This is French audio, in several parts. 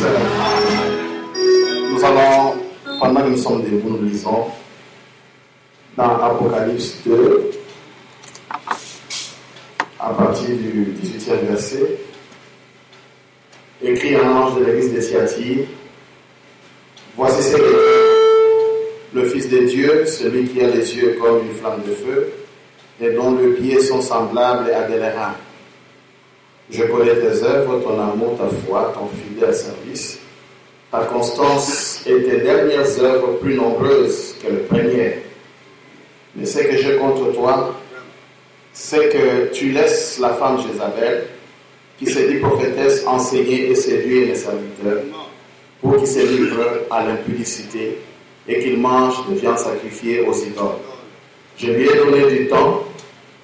sœurs, nous allons, pendant que nous sommes debout, nous lisons dans Apocalypse 2, à partir du 18e verset, écrit un ange de l'église de Thyatire. Voici ce que dit le Fils de Dieu, celui qui a les yeux comme une flamme de feu, et dont les pieds sont semblables à des reins. Je connais tes œuvres, ton amour, ta foi, ton fidèle service, ta constance et tes dernières œuvres plus nombreuses que les premières. Mais ce que j'ai contre toi, c'est que tu laisses la femme Jézabel, qui se dit prophétesse, enseigner et séduire les serviteurs, pour qu'ils se livrent à l'impudicité et qu'ils mangent de viande sacrifiée aux idoles. Je lui ai donné du temps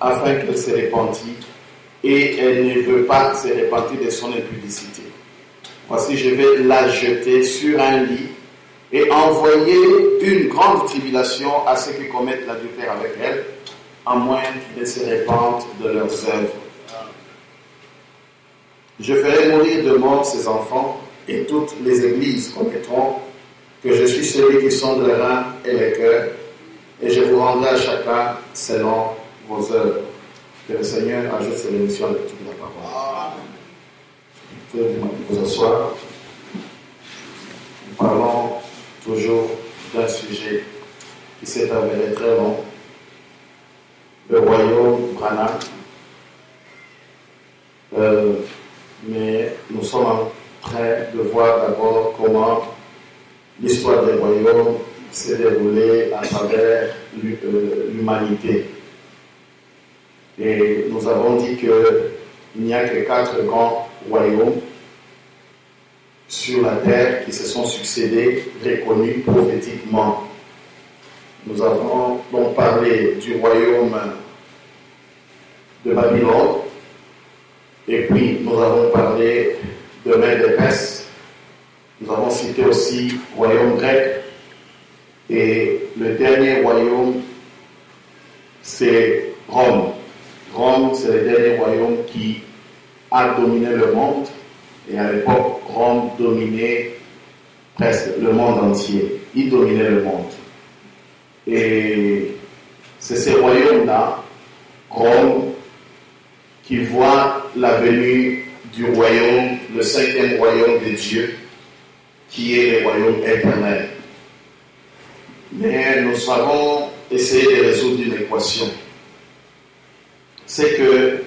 afin qu'elle se repentît, et elle ne veut pas se repentir de son impudicité. Voici, je vais la jeter sur un lit et envoyer une grande tribulation à ceux qui commettent l'adultère avec elle, à moins qu'ils ne se repentent de leurs œuvres. Je ferai mourir de mort ses enfants, et toutes les églises connaîtront que je suis celui qui sonde les reins et les cœurs, et je vous rendrai à chacun selon vos œuvres. Que le Seigneur ajoute ses bénédictions à l'étude de la parole. Vous pouvez vous asseoir. Nous parlons toujours d'un sujet qui s'est avéré très long, le royaume Branham. Mais nous sommes en train de voir d'abord comment l'histoire des royaumes s'est déroulée à travers l'humanité. Et nous avons dit qu'il n'y a que 4 grands royaumes sur la terre qui se sont succédés, reconnus prophétiquement. Nous avons donc parlé du royaume de Babylone, et puis nous avons parlé de Mède-Perse. Nous avons cité aussi le royaume grec, et le dernier royaume, c'est Rome. Rome, c'est le dernier royaume qui a dominé le monde, et à l'époque, Rome dominait presque le monde entier. Il dominait le monde. Et c'est ce royaume-là, Rome, qui voit la venue du royaume, le 5e royaume de Dieu, qui est le royaume éternel. Mais nous avons essayé de résoudre une équation. C'est que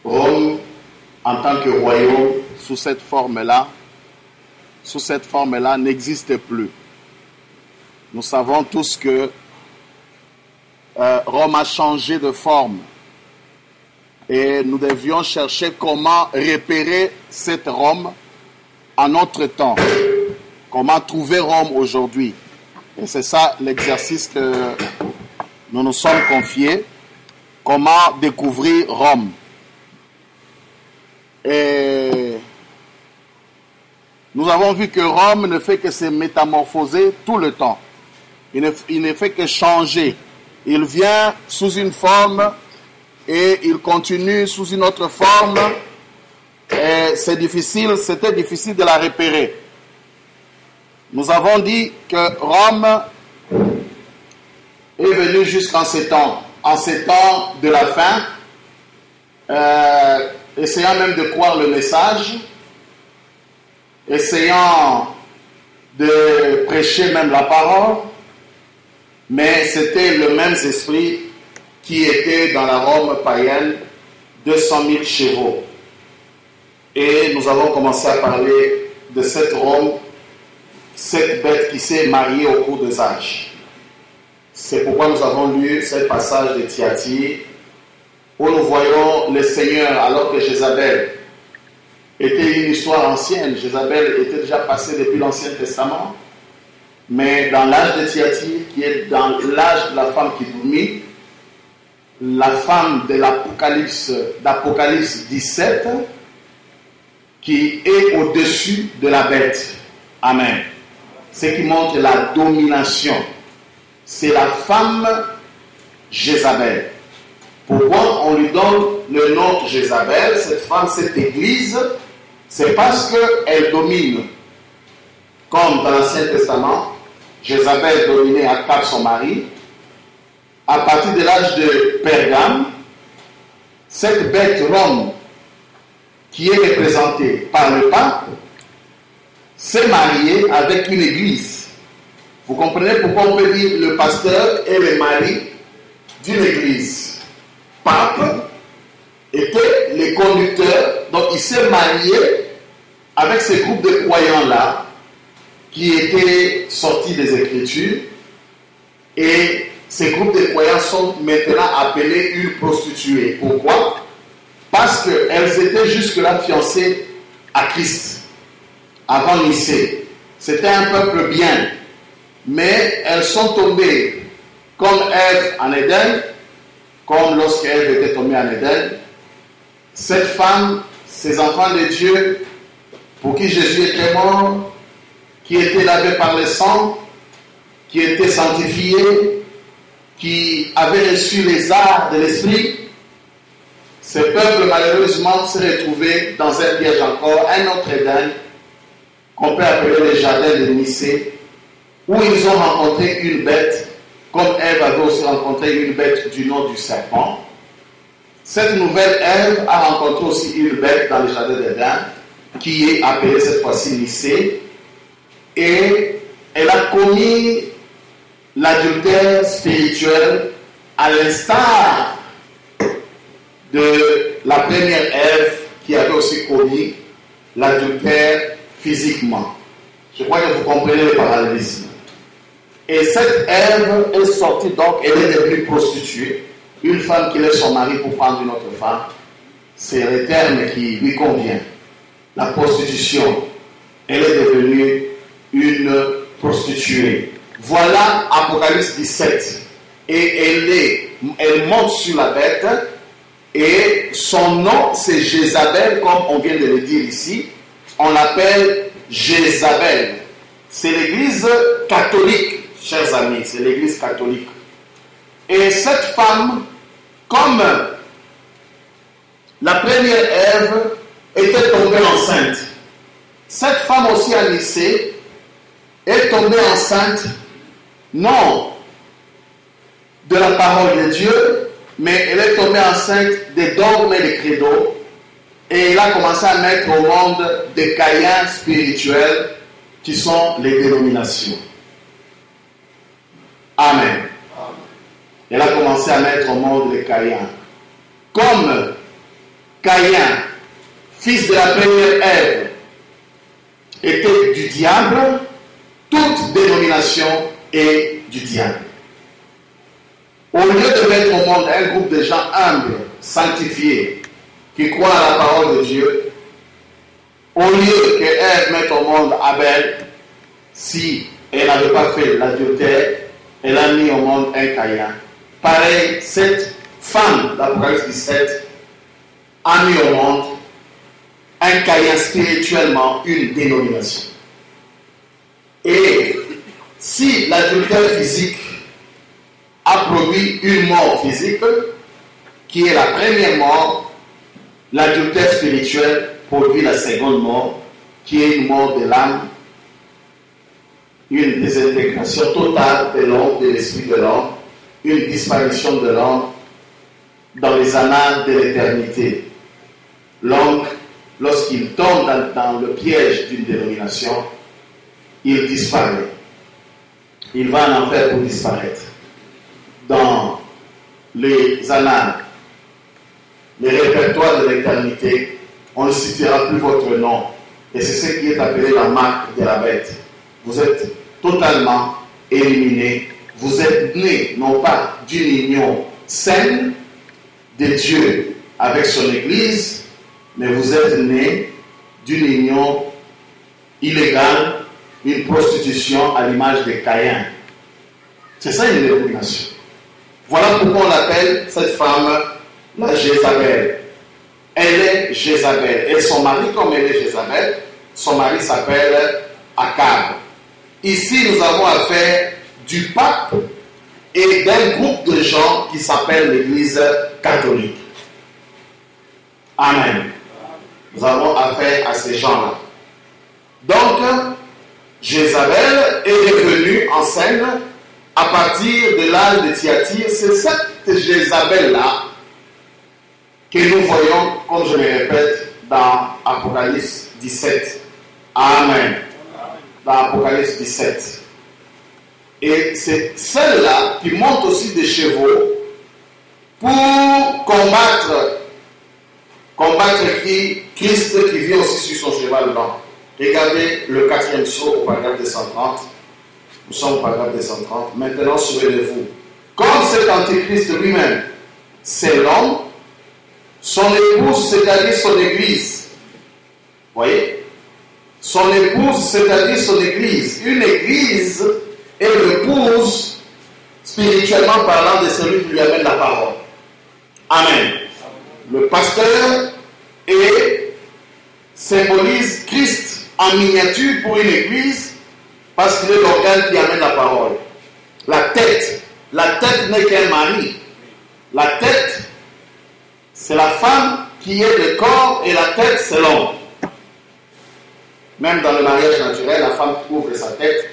Rome, en tant que royaume, sous cette forme-là, n'existe plus. Nous savons tous que Rome a changé de forme. Et nous devions chercher comment repérer cette Rome en notre temps. Comment trouver Rome aujourd'hui. Et c'est ça l'exercice que nous nous sommes confiés. Comment découvrir Rome. Et nous avons vu que Rome ne fait que se métamorphoser tout le temps. Il ne fait que changer. Il vient sous une forme et il continue sous une autre forme. Et c'était difficile de la repérer. Nous avons dit que Rome est venue jusqu'en ces temps de la fin, essayant même de croire le message, essayant de prêcher même la parole, mais c'était le même esprit qui était dans la Rome païenne, 200 000 chevaux. Et nous avons commencé à parler de cette Rome, cette bête qui s'est mariée au cours des âges. C'est pourquoi nous avons lu ce passage de Thyatire, où nous voyons le Seigneur, alors que Jézabel était une histoire ancienne. Jézabel était déjà passée depuis l'Ancien Testament, mais dans l'âge de Thyatire, qui est dans l'âge de la femme qui domine, la femme de d'Apocalypse 17, qui est au-dessus de la bête. Amen. Ce qui montre la domination. C'est la femme Jézabel. Pourquoi on lui donne le nom de Jézabel, cette femme, cette église? C'est parce qu'elle domine. comme dans l'Ancien Testament, Jézabel dominait Akab, son mari. À partir de l'âge de Pergame, cette bête Rome, qui est représentée par le pape, s'est mariée avec une église. Vous comprenez pourquoi on peut dire le pasteur est le mari d'une église. Pape était le conducteur, donc il s'est marié avec ce groupe de croyants-là qui étaient sortis des Écritures, et ces groupes de croyants sont maintenant appelés une prostituée. Pourquoi? Parce qu'elles étaient jusque-là fiancées à Christ, avant Nicée. C'était un peuple bien, mais elles sont tombées comme Ève en Éden, comme lorsqu'Ève était tombée en Éden. Cette femme, ces enfants de Dieu, pour qui Jésus était mort, qui étaient lavés par le sang, qui étaient sanctifiés, qui avaient reçu les arts de l'esprit, ce peuple malheureusement s'est retrouvé dans un piège encore, un autre Éden, qu'on peut appeler le jardin de Nicée, où ils ont rencontré une bête, comme Ève avait aussi rencontré une bête du nom du serpent. Cette nouvelle Ève a rencontré aussi une bête dans le jardin d'Éden, qui est appelée cette fois-ci Nicée, et elle a commis l'adultère spirituel à l'instar de la première Ève qui avait aussi commis l'adultère physiquement. Je crois que vous comprenez le parallélisme. Et cette Ève est sortie, donc elle est devenue prostituée. Une femme qui laisse son mari pour prendre une autre femme, c'est le terme qui lui convient. La prostitution, elle est devenue une prostituée. Voilà Apocalypse 17. Et elle monte sur la bête, et son nom c'est Jézabel, comme on vient de le dire ici. On l'appelle Jézabel. C'est l'église catholique, chers amis, c'est l'église catholique. Et cette femme, comme la première Ève, était tombée enceinte. Cette femme aussi à Nicée est tombée enceinte, non de la parole de Dieu, mais elle est tombée enceinte des dogmes et des credos, et elle a commencé à mettre au monde des caïens spirituels qui sont les dénominations. Amen. Elle a commencé à mettre au monde les caïens. Comme Caïn, fils de la première Ève, était du diable, toute dénomination est du diable. Au lieu de mettre au monde un groupe de gens humbles, sanctifiés, qui croient à la parole de Dieu, au lieu que Ève mette au monde Abel, si elle n'avait pas fait l'adultère, elle a mis au monde un Caïn. Pareil, cette femme d'Apocalypse 17 a mis au monde un Caïn, spirituellement une dénomination. Et si l'adultère physique a produit une mort physique, qui est la première mort, l'adultère spirituel produit la seconde mort, qui est une mort de l'âme, une désintégration totale de l'homme, de l'esprit de l'homme, une disparition de l'homme dans les annales de l'éternité. L'homme, lorsqu'il tombe dans le piège d'une dénomination, il disparaît. Il va en enfer pour disparaître. Dans les annales, les répertoires de l'éternité, on ne citera plus votre nom. Et c'est ce qui est appelé la marque de la bête. Vous êtes totalement éliminé. Vous êtes né, non pas d'une union saine de Dieu avec son Église, mais vous êtes né d'une union illégale, une prostitution à l'image de Caïn. C'est ça une dénomination. Voilà pourquoi on l'appelle cette femme la Jézabel. Elle est Jézabel. Et son mari, comme elle est Jézabel, son mari s'appelle Akab. Ici, nous avons affaire du pape et d'un groupe de gens qui s'appelle l'Église catholique. Amen. Nous avons affaire à ces gens-là. Donc, Jézabel est revenue en scène à partir de l'âge de Thyatire. C'est cette Jézabel-là que nous voyons, comme je le répète, dans Apocalypse 17. Amen. Dans Apocalypse 17. Et c'est celle-là qui monte aussi des chevaux pour combattre qui? Christ qui vit aussi sur son cheval blanc. Regardez le 4e psaume au paragraphe 230. Nous sommes au paragraphe 230. Maintenant, souvenez-vous. Comme cet antichrist lui-même, c'est l'homme, son épouse, c'est-à-dire son église. Vous voyez? Son épouse, c'est-à-dire son église. Une église est l'épouse, spirituellement parlant, de celui qui lui amène la parole. Amen. Le pasteur symbolise Christ en miniature pour une église parce qu'il est l'organe qui amène la parole. La tête n'est qu'un mari. La tête, c'est la femme qui est le corps et la tête, c'est l'homme. Même dans le mariage naturel, la femme couvre sa tête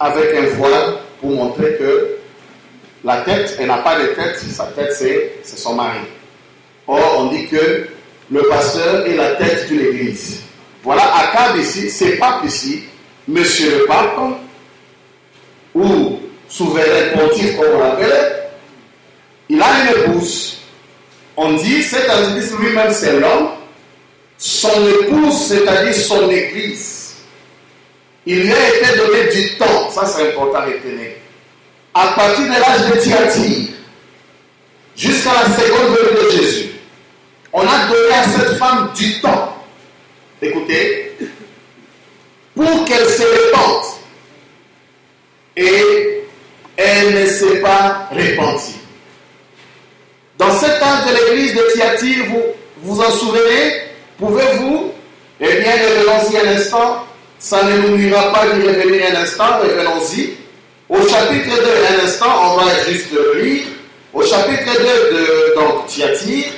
avec un voile pour montrer que la tête, elle n'a pas de tête, sa tête c'est son mari. Or, on dit que le pasteur est la tête de l'église. Voilà, Akab ici, c'est pape ici, monsieur le pape, ou souverain pontife, comme on l'appelle, il a une épouse. On dit, cet antichrist lui-même, c'est l'homme, son épouse, c'est-à-dire son église. Il lui a été donné du temps, ça c'est important à retenir. À partir de l'âge de Thyatire, jusqu'à la seconde venue de Jésus, on a donné à cette femme du temps, écoutez, pour qu'elle se répande. Et elle ne s'est pas repentie. Dans cet âge de l'église de Thyatire, vous en souvenez? Pouvez-vous? Eh bien, revenons-y un instant. Ça ne nous nuira pas d'y revenir un instant. Revenons-y. Au chapitre 2, un instant, on va juste lire. Au chapitre 2 de Thyatire.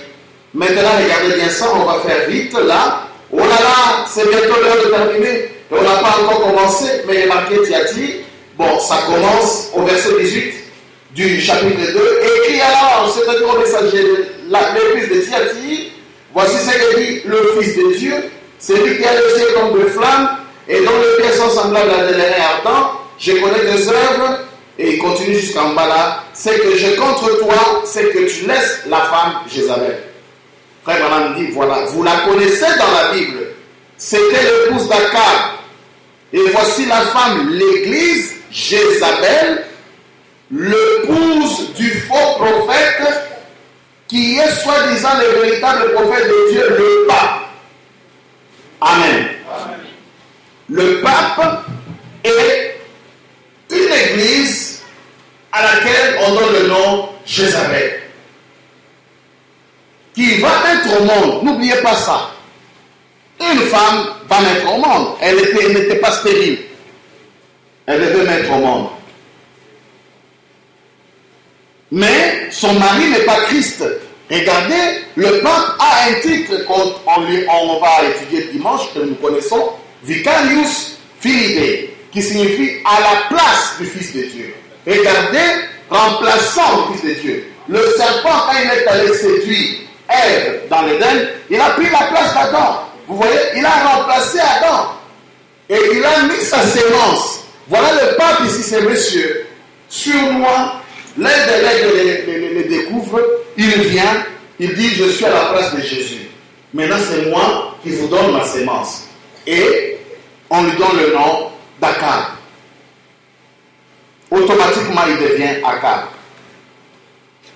Maintenant, regardez bien ça, on va faire vite là. Oh là là, c'est bientôt l'heure de terminer. On n'a pas encore commencé, mais remarquez Thyatire. Bon, ça commence au verset 18 du chapitre 2. Écrit alors, c'est-à-dire au messager de l'église de Thyatire. Voici ce que dit le Fils de Dieu, celui qui a les yeux comme de flammes et dont les pieds sont semblables à des lairins ardents. Je connais tes œuvres, et il continue jusqu'en bas là. C'est que j'ai contre toi, c'est que tu laisses la femme Jézabel. Frère Branham dit, voilà, vous la connaissez dans la Bible. C'était l'épouse d'Akab. Et voici la femme, l'église, Jézabel, l'épouse du faux prophète, qui est soi-disant le véritable prophète de Dieu, le pape. Amen. Amen. Le pape est une église à laquelle on donne le nom Jézabel, qui va mettre au monde, n'oubliez pas ça. Une femme va mettre au monde. Elle n'était pas stérile. Elle devait mettre au monde. Mais son mari n'est pas Christ. Regardez, le pape a un titre qu'on va étudier dimanche, que nous connaissons, Vicarius Filii, qui signifie à la place du Fils de Dieu. Regardez, remplaçant le Fils de Dieu. Le serpent, quand il est allé séduire Ève dans l'Éden, il a pris la place d'Adam. Vous voyez, il a remplacé Adam. Et il a mis sa sémence. Voilà le pape ici, c'est monsieur. Sur moi, l'un des legs le découvre, il vient, il dit, je suis à la place de Jésus. Maintenant, c'est moi qui vous donne ma sémence. Et on lui donne le nom d'Akab. Automatiquement, il devient Akab.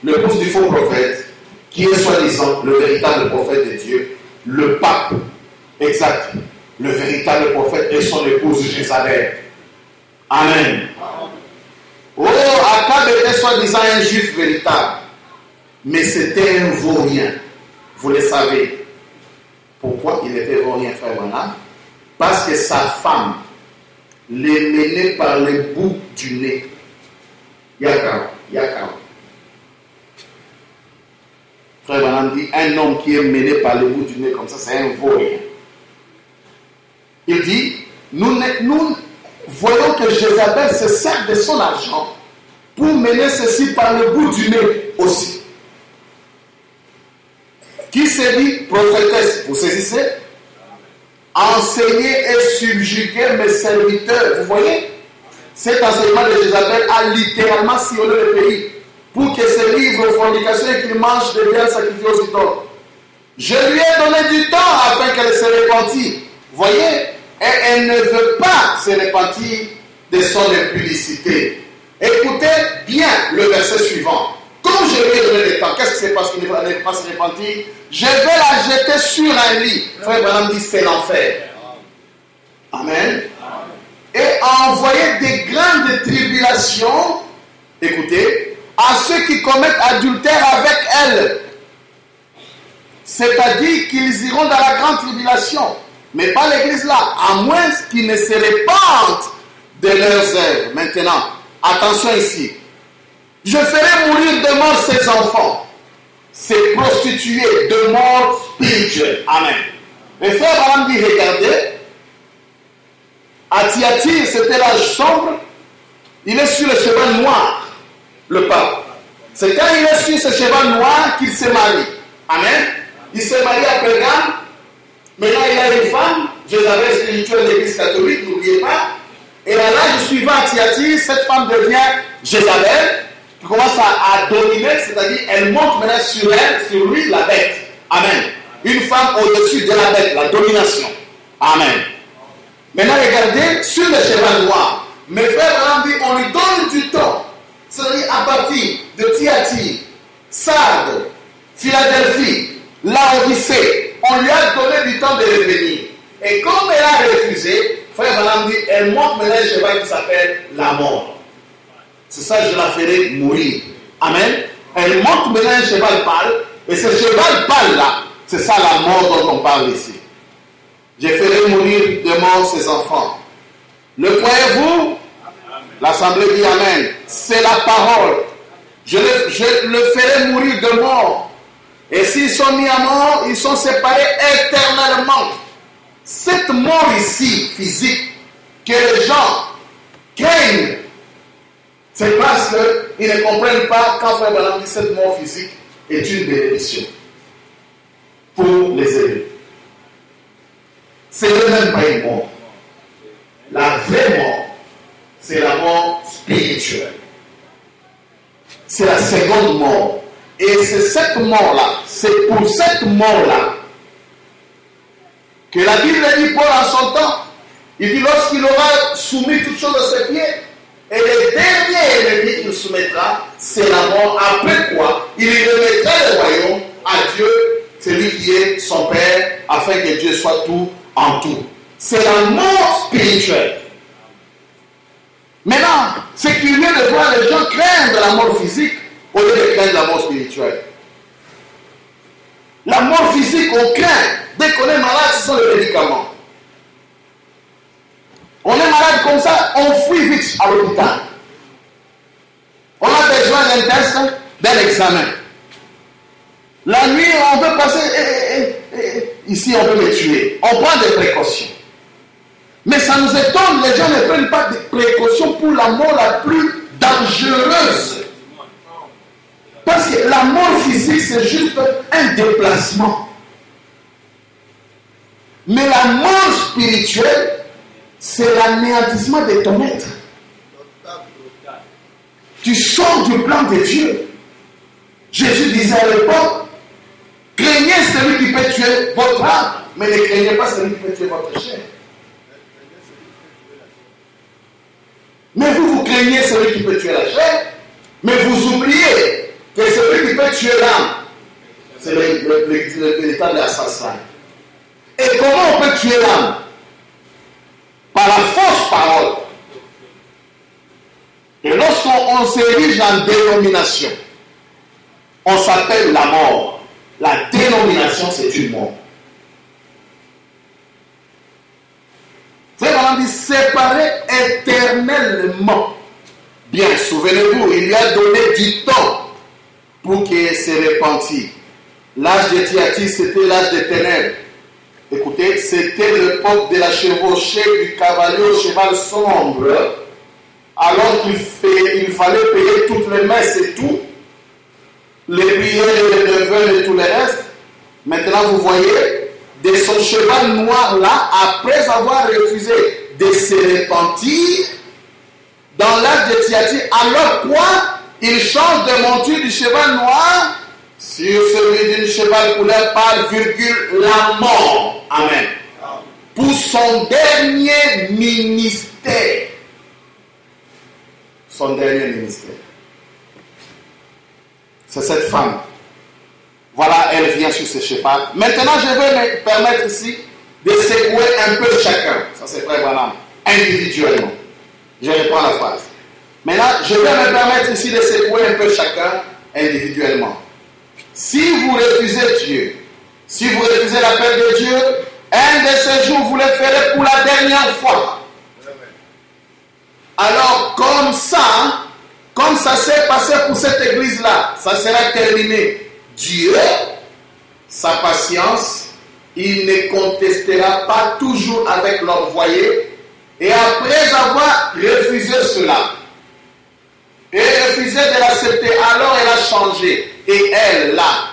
L'épouse du faux prophète, qui est soi-disant le véritable prophète de Dieu, le pape, exact, le véritable prophète et son épouse Jézabel. Amen. Oh, Akab était soi-disant un juif véritable, mais c'était un vaurien. Vous le savez. Pourquoi il était vaurien, frère Branham? Parce que sa femme les menait par le bout du nez. Yakam. Frère Branham dit, un homme qui est mené par le bout du nez comme ça, c'est un vaurien. Il dit, nous voyons que Jézabel se sert de son argent pour mener ceci par le bout du nez aussi. Qui se dit prophétesse, vous saisissez? Enseigner et subjuguer mes serviteurs. Vous voyez? Cet enseignement de Jézabel a littéralement sillonné le pays pour que se livrent aux fornications et qu'il mange des biens sacrifiés aux idoles. Je lui ai donné du temps afin qu'elle se repentisse. Vous voyez? Et elle ne veut pas se repentir de son impudicité. Écoutez bien le verset suivant. Comme je lui ai donné du temps, qu'est-ce qui se passe qu'il ne veut pas se repentir? Je vais la jeter sur un lit. Frère Branham dit c'est l'enfer. Amen. Et envoyer des grandes tribulations, écoutez, à ceux qui commettent adultère avec elle. C'est-à-dire qu'ils iront dans la grande tribulation. Mais pas l'église là, à moins qu'ils ne se répandent de leurs œuvres. Maintenant, attention ici. Je ferai mourir de mort ses enfants. C'est prostituer de mort spirituelle. Amen. Le frère Branham dit, regardez, à Thyatire, c'était l'âge sombre, il est sur le cheval noir, le pape. C'est quand il est sur ce cheval noir qu'il se marie. Amen. Il s'est marié à Pergame. Maintenant, il a une femme, Jézabel spirituelle de l'église catholique, n'oubliez pas. Et à l'âge suivant à Thyatire, cette femme devient Jézabel, qui commence à dominer, c'est-à-dire elle monte maintenant sur elle, sur lui, la bête. Amen. Une femme au-dessus de la bête, la domination. Amen. Maintenant, regardez, sur le cheval noir, mes frères Branham dit, on lui donne du temps. C'est-à-dire à partir de Thyatire, Sardes, Philadelphie, Laodicée, on lui a donné du temps de revenir. Et comme elle a refusé, frère Branham dit, elle monte maintenant un cheval qui s'appelle la mort. C'est ça, je la ferai mourir. Amen. Elle monte maintenant un cheval pâle, et ce cheval pâle là, c'est ça la mort dont on parle ici. Je ferai mourir de mort ses enfants. Le croyez-vous? L'Assemblée dit Amen. C'est la parole. Je le ferai mourir de mort. Et s'ils sont mis à mort, ils sont séparés éternellement. Cette mort ici, physique, que les gens craignent, c'est parce qu'ils ne comprennent pas quand Frère Branham dit cette mort physique est une bénédiction pour les élus. C'est même pas une mort. La vraie mort, c'est la mort spirituelle. C'est la seconde mort. Et c'est cette mort-là, c'est pour cette mort-là que la Bible dit Paul en son temps. Il dit lorsqu'il aura soumis toutes choses à ses pieds, et le dernier ennemi qu'il soumettra, c'est la mort. Après quoi, il remettra le royaume à Dieu, celui qui est son Père, afin que Dieu soit tout en tout. C'est la mort spirituelle. Maintenant, ce qui vient de voir les gens craindre la mort physique au lieu de craindre la mort spirituelle. La mort physique, on craint. Dès qu'on est malade, ce sont les médicaments. On est malade comme ça, on fuit vite à l'hôpital. On a besoin d'un test, d'un examen. La nuit, on veut passer, ici on veut me tuer. On prend des précautions. Mais ça nous étonne, les gens ne prennent pas de précautions pour la mort la plus dangereuse. Parce que la mort physique, c'est juste un déplacement. Mais la mort spirituelle, c'est l'anéantissement de ton être. Tu sors du plan de Dieu. Jésus disait à l'époque, craignez celui qui peut tuer votre âme, mais ne craignez pas celui qui peut tuer votre chair. Mais vous craignez celui qui peut tuer la chair, mais vous oubliez que celui qui peut tuer l'âme, c'est l'état de l'assassin. Et comment on peut tuer l'âme? Par la fausse parole. Et lorsqu'on s'érige en dénomination, on s'appelle la mort. La dénomination, c'est une mort. Frère Branham dit séparer éternellement. Bien, souvenez-vous, il lui a donné du temps pour qu'il se repentit. L'âge de Thyatire, c'était l'âge des ténèbres. Écoutez, c'était l'époque de la chevauchée du cavalier au cheval sombre, alors qu'il fallait payer toutes les messes et tout, les prières et les neveux et tout le reste. Maintenant, vous voyez, de son cheval noir là, après avoir refusé de se repentir, dans l'âge de Thyatire, alors quoi? Il change de monture du cheval noir sur celui d'une cheval couleur pâle, la mort. Amen. Pour son dernier ministère. Son dernier ministère. C'est cette femme. Voilà, elle vient sur ce cheval. Maintenant, je vais me permettre ici de secouer un peu chacun. Ça, c'est Frère Branham. Individuellement. Je reprends la phrase. Maintenant, je vais me permettre ici de secouer un peu chacun individuellement. Si vous refusez Dieu, si vous refusez l'appel de Dieu, un de ces jours, vous le ferez pour la dernière fois. Alors, comme ça s'est passé pour cette église-là, ça sera terminé. Dieu, sa patience, il ne contestera pas toujours avec l'envoyé. Et après avoir refusé cela, et refusé de l'accepter, alors elle a changé. Et elle a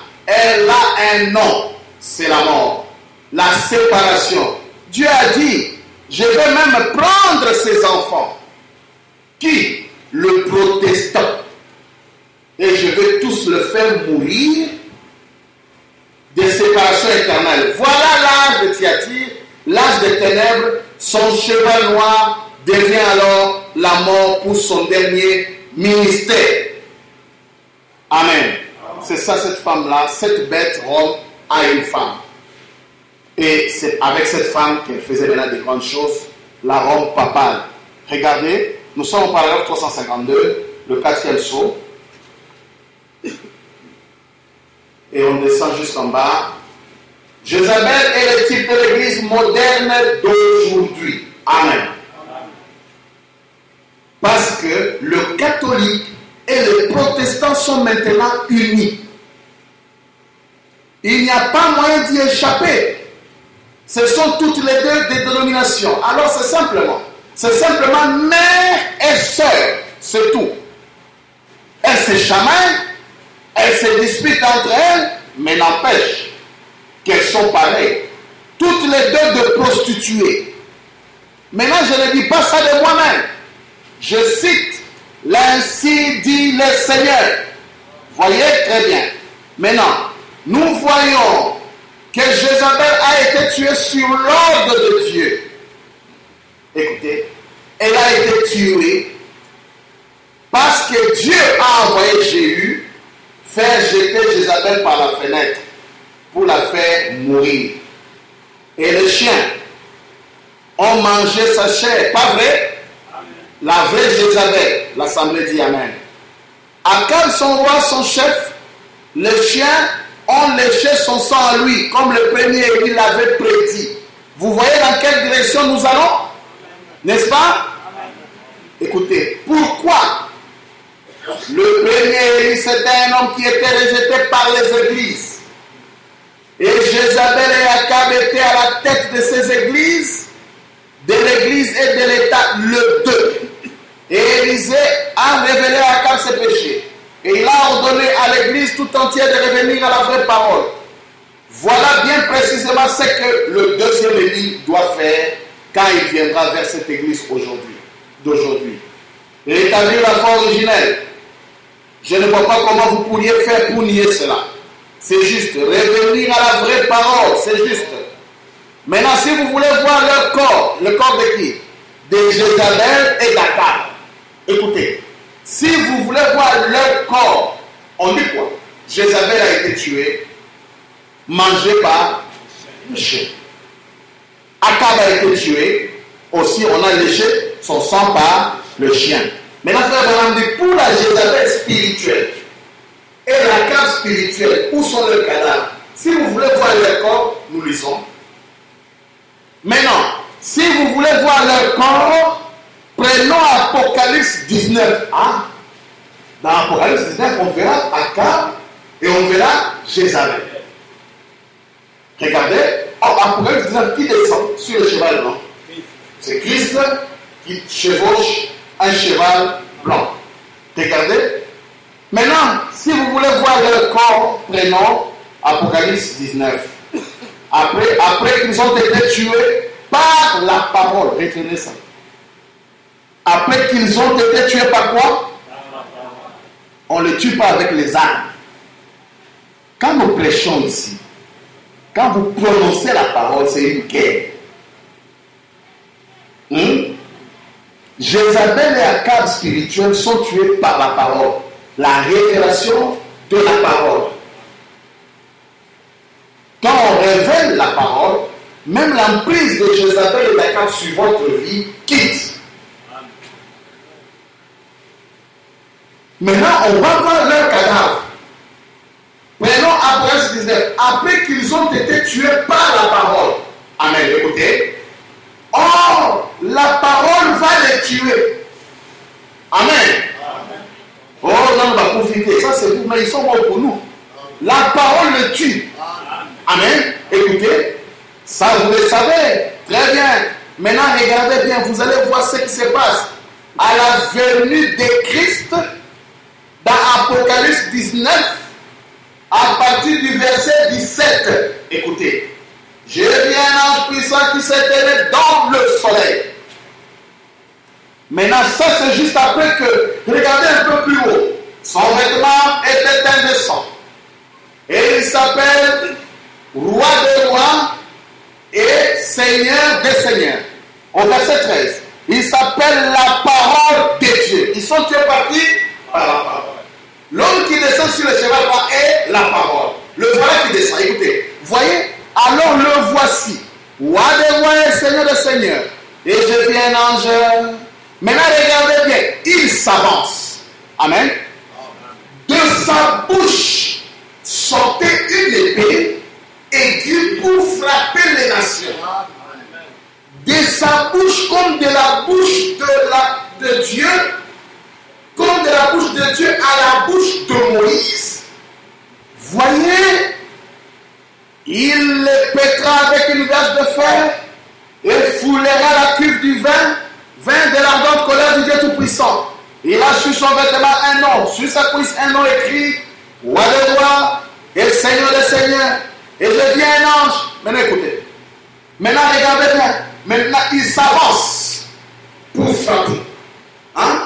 un nom, c'est la mort, la séparation. Dieu a dit, je vais même prendre ses enfants. Qui? Le protestant. Et je vais tous le faire mourir de séparation éternelle. Voilà l'âge de Thyatire, l'âge des ténèbres. Son cheval noir devient alors la mort pour son dernier ministère. Amen. C'est ça, cette femme-là, cette bête Rome a une femme. Et c'est avec cette femme qu'elle faisait maintenant de grandes choses, la Rome papale. Regardez, nous sommes au paragraphe 352, le 4e saut. Et on descend jusqu'en bas. Jézabel est le type de l'église moderne d'aujourd'hui. Amen. Parce que le catholique et le protestant sont maintenant unis. Il n'y a pas moyen d'y échapper. Ce sont toutes les deux des dénominations. Alors c'est simplement mère et sœur. C'est tout. Elles se chamaillent, elles se disputent entre elles, mais n'empêche qu'elles sont pareilles. Toutes les deux de prostituées. Maintenant, je ne dis pas ça de moi-même. Je cite, l'ainsi dit le Seigneur. Voyez très bien. Maintenant, nous voyons que Jézabel a été tuée sur l'ordre de Dieu. Écoutez, elle a été tuée parce que Dieu a envoyé Jéhu faire jeter Jézabel par la fenêtre pour la faire mourir. Et les chiens ont mangé sa chair, pas vrai? Amen. La vraie Jézabel, l'assemblée dit Amen. Akab, son roi, son chef, les chiens ont léché son sang à lui, comme le premier Élie l'avait prédit. Vous voyez dans quelle direction nous allons? N'est-ce pas? Amen. Écoutez, pourquoi? Le premier Élie, c'était un homme qui était rejeté par les églises. Et Jézabel et Akab étaient à la tête de ces églises, de l'église et de l'État, le deux. Et Élisée a révélé à Akab ses péchés. Et il a ordonné à l'église tout entière de revenir à la vraie parole. Voilà bien précisément ce que le deuxième Élie doit faire quand il viendra vers cette église d'aujourd'hui. Rétablir la foi originelle. Je ne vois pas comment vous pourriez faire pour nier cela. C'est juste. Revenir à la vraie parole, c'est juste. Maintenant, si vous voulez voir leur corps, le corps de qui? De Jézabel et d'Akab. Écoutez, si vous voulez voir leur corps, on dit quoi? Jézabel a été tuée, mangée par le chien. Akab a été tué, aussi on a léché son sang par le chien. Maintenant, frère Branham dit, pour la Jézabel spirituelle et l'Akab spirituelle, où sont leurs cadavres? Si vous voulez voir leur corps, nous lisons. Maintenant, si vous voulez voir leur corps, prenons Apocalypse 19. Ah, dans Apocalypse 19, on verra Akab et on verra Jézabel. Regardez, Apocalypse 19, qui descend sur le cheval blanc? C'est Christ qui chevauche un cheval blanc. Regardez. Maintenant, si vous voulez voir leur corps, prenons Apocalypse 19. Après qu'ils ont été tués par la parole, retenez ça. Après qu'ils ont été tués par quoi? On ne les tue pas avec les armes. Quand nous prêchons ici, quand vous prononcez la parole, c'est une guerre. Jézabel et Akab spirituels sont tués par la parole. La révélation de la parole. Quand on révèle la parole, même l'emprise de Jézabel et d'Akab sur votre vie quitte. Maintenant, on va voir leur cadavre. Prenons Apocalypse 19. Après qu'ils ont été tués par la parole. Amen. Écoutez. Or, la parole va les tuer. Amen. Oh, non, on va profiter. Ça, c'est vous, mais ils sont morts pour nous. La parole le tue. Amen. Écoutez. Ça, vous le savez. Très bien. Maintenant, regardez bien. Vous allez voir ce qui se passe. À la venue de Christ, dans Apocalypse 19, à partir du verset 17, écoutez, j'ai vu un ange puissant qui s'est tenu dans le soleil. Maintenant, ça c'est juste après que, regardez un peu plus haut, son vêtement était teint de sang. Et il s'appelle Roi des rois et Seigneur des seigneurs. Au verset 13, il s'appelle la parole de Dieu. Ils sont tués par qui? Par la parole. L'homme qui descend sur le cheval est la parole. Le voilà qui descend. Écoutez, voyez, alors le voici. Roi des rois et Seigneur des seigneurs. Et je vis un ange. Maintenant, regardez bien. Il s'avance. Amen. De sa bouche sortait une épée aiguë pour frapper les nations. De sa bouche, comme de la bouche de Dieu, comme de la bouche de Dieu à la bouche de Moïse, voyez, il les pètera avec une verge de fer et foulera la cuve du vin de l'ardente colère du Dieu Tout-Puissant. Il a sur son vêtement un nom, sur sa cuisse un nom écrit, Roi des rois et Seigneur des seigneurs. Et je vis un ange. Maintenant écoutez, maintenant regardez bien, maintenant il s'avance pour frapper. Hein?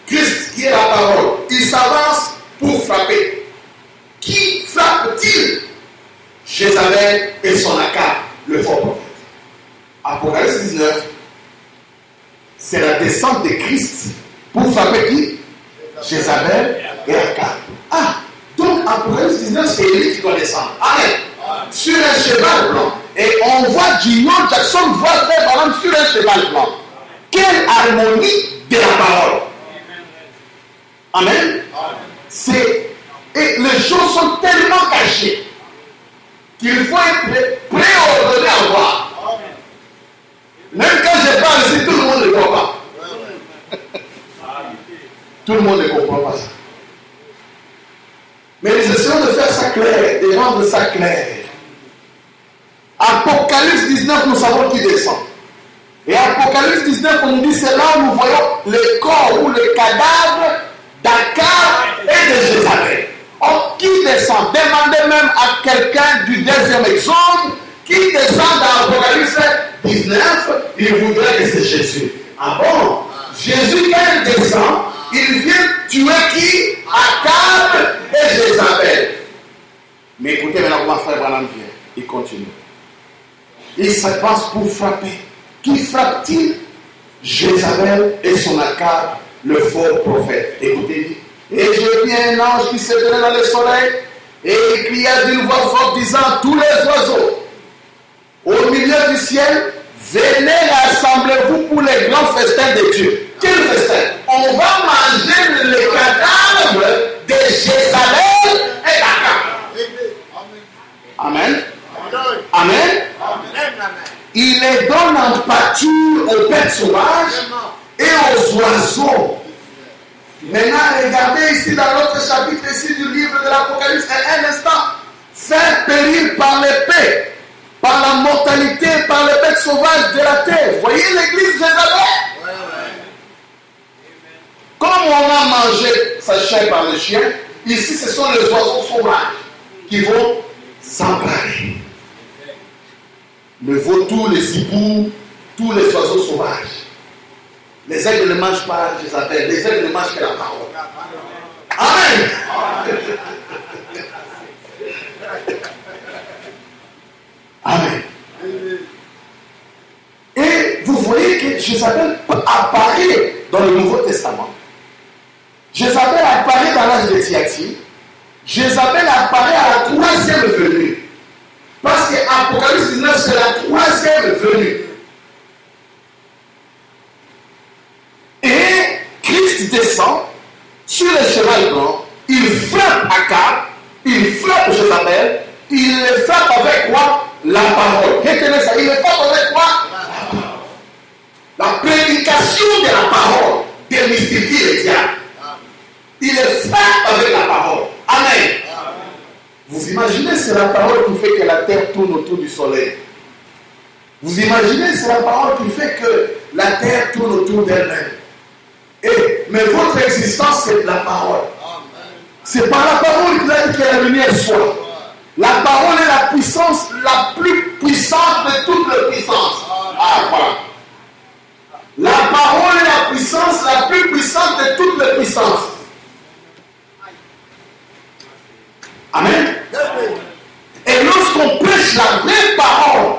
Christ qui est la parole, il s'avance pour frapper. Qui frappe-t-il? Jézabel et son Akab, le faux prophète. Apocalypse 19, c'est la descente de Christ pour frapper qui? Jézabel et Akab. Ah, donc Apocalypse 19, c'est lui qui doit descendre. Amen. Sur un cheval blanc. Et on voit Junior Jackson voir Frère Branham sur un cheval blanc. Quelle harmonie de la parole. Amen. Et les choses sont tellement cachées qu'il faut être préordonné à voir. Même quand je parle ici, tout le monde ne comprend pas. Tout le monde ne comprend pas ça. Mais nous essayons de faire ça clair, de rendre ça clair. Apocalypse 19, nous savons qui descend. Et Apocalypse 19, on nous dit, c'est là où nous voyons le corps ou le cadavre d'Akab et de Jézabel. Or, qui descend? Demandez même à quelqu'un du deuxième exode qui descend dans Apocalypse 19, il voudrait que c'est Jésus. Ah bon? Jésus, quand il descend, il vient tuer qui? Akab et Jézabel. Mais écoutez maintenant comment Frère Branham vient. Il continue. Il s'avance pour frapper. Qui frappe-t-il? Jézabel et son Akab, le faux prophète. Écoutez, et je vis un ange qui se tenait dans le soleil et il cria d'une voix forte disant, tous les oiseaux au milieu du ciel, venez rassemblez-vous pour les grands festins de Dieu. Quel festin? On va manger les cadavres de Jézabel et d'Akab. Amen. Amen. Il les donne en pâture aux bêtes sauvages et aux oiseaux. Maintenant, regardez ici dans l'autre chapitre ici du livre de l'Apocalypse, un instant, faire périr par l'épée par la mortalité, par les bêtes sauvages de la terre. Voyez l'église Jézabel. Comme on a mangé sa chair par les chiens, ici ce sont les oiseaux sauvages qui vont s'emparer. Le vautour, les hiboux, tous les oiseaux sauvages. Les aigles ne mangent pas Jézabel, les aigles ne mangent que la parole. Amen. Amen. Et vous voyez que Jézabel apparaît dans le Nouveau Testament. Jézabel apparaît dans l'âge de Thyatire. Jézabel apparaît à la troisième venue. Parce qu'Apocalypse 19, c'est la troisième venue. Et Christ descend sur le cheval blanc. Il frappe Akab, il frappe Jézabel. Il le frappe avec quoi? La parole. Retenez ça. Il le frappe avec quoi? La prédication de la parole démystifie les diables. Il le frappe avec la parole. Amen. Vous imaginez, c'est la parole qui fait que la terre tourne autour du soleil. Vous imaginez, c'est la parole qui fait que la terre tourne autour d'elle-même. Mais votre existence, c'est la parole. C'est par la parole qu'il a dit que la lumière soit. La parole est la puissance la plus puissante de toutes les puissances. Ah, voilà. La parole est la puissance la plus puissante de toutes les puissances. Amen. Et lorsqu'on prêche la vraie parole,